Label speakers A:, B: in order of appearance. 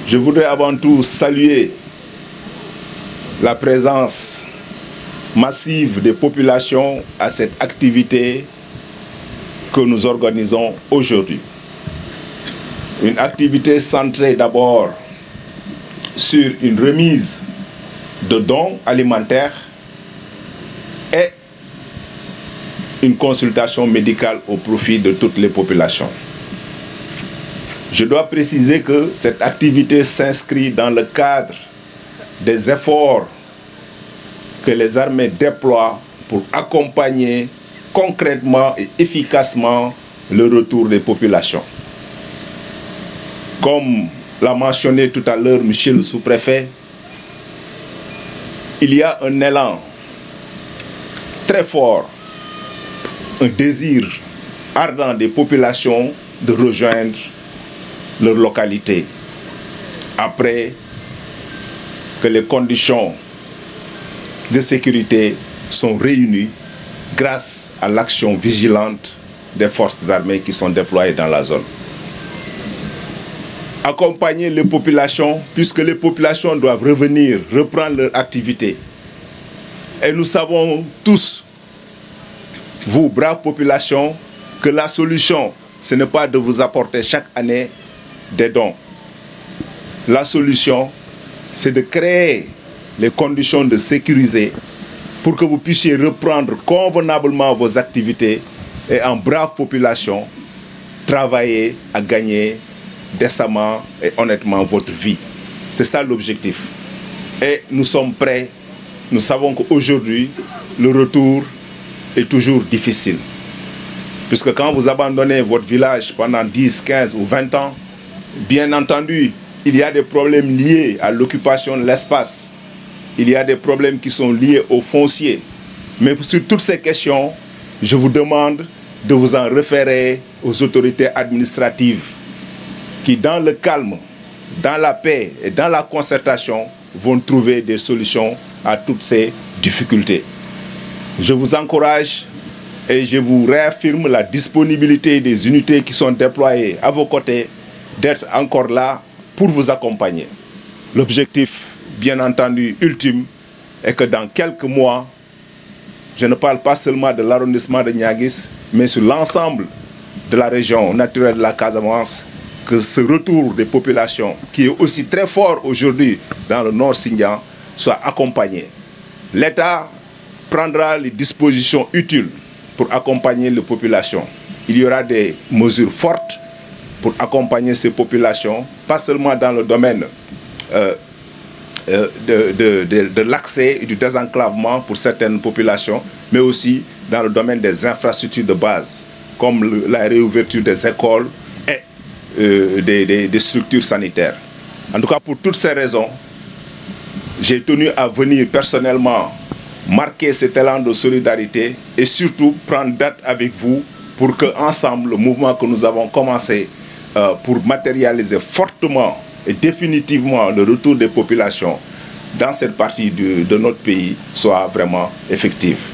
A: Je voudrais avant tout saluer la présence massive des populations à cette activité que nous organisons aujourd'hui. Une activité centrée d'abord sur une remise de dons alimentaires et une consultation médicale au profit de toutes les populations. Je dois préciser que cette activité s'inscrit dans le cadre des efforts que les armées déploient pour accompagner concrètement et efficacement le retour des populations. Comme l'a mentionné tout à l'heure monsieur le sous-préfet, il y a un élan très fort, un désir ardent des populations de rejoindre leur localité après que les conditions de sécurité sont réunies grâce à l'action vigilante des forces armées qui sont déployées dans la zone. Accompagner les populations, puisque les populations doivent revenir, reprendre leur activité. Et nous savons tous, vous, braves populations, que la solution, ce n'est pas de vous apporter chaque année des dons. La solution, c'est de créer les conditions de sécuriser pour que vous puissiez reprendre convenablement vos activités et en brave population, travailler à gagner décemment et honnêtement votre vie. C'est ça l'objectif. Et nous sommes prêts. Nous savons qu'aujourd'hui, le retour est toujours difficile. Puisque quand vous abandonnez votre village pendant 10, 15 ou 20 ans, bien entendu, il y a des problèmes liés à l'occupation de l'espace. Il y a des problèmes qui sont liés au foncier. Mais sur toutes ces questions, je vous demande de vous en référer aux autorités administratives qui, dans le calme, dans la paix et dans la concertation, vont trouver des solutions à toutes ces difficultés. Je vous encourage et je vous réaffirme la disponibilité des unités qui sont déployées à vos côtés d'être encore là pour vous accompagner. L'objectif, bien entendu, ultime, est que dans quelques mois, je ne parle pas seulement de l'arrondissement de Niaguis, mais sur l'ensemble de la région naturelle de la Casamance, que ce retour des populations, qui est aussi très fort aujourd'hui dans le Nord Sindian, soit accompagné. L'État prendra les dispositions utiles pour accompagner les populations. Il y aura des mesures fortes pour accompagner ces populations, pas seulement dans le domaine de l'accès et du désenclavement pour certaines populations, mais aussi dans le domaine des infrastructures de base, comme la réouverture des écoles et des structures sanitaires. En tout cas, pour toutes ces raisons, j'ai tenu à venir personnellement marquer cet élan de solidarité et surtout prendre date avec vous pour que ensemble, le mouvement que nous avons commencé pour matérialiser fortement et définitivement le retour des populations dans cette partie de notre pays soit vraiment effectif.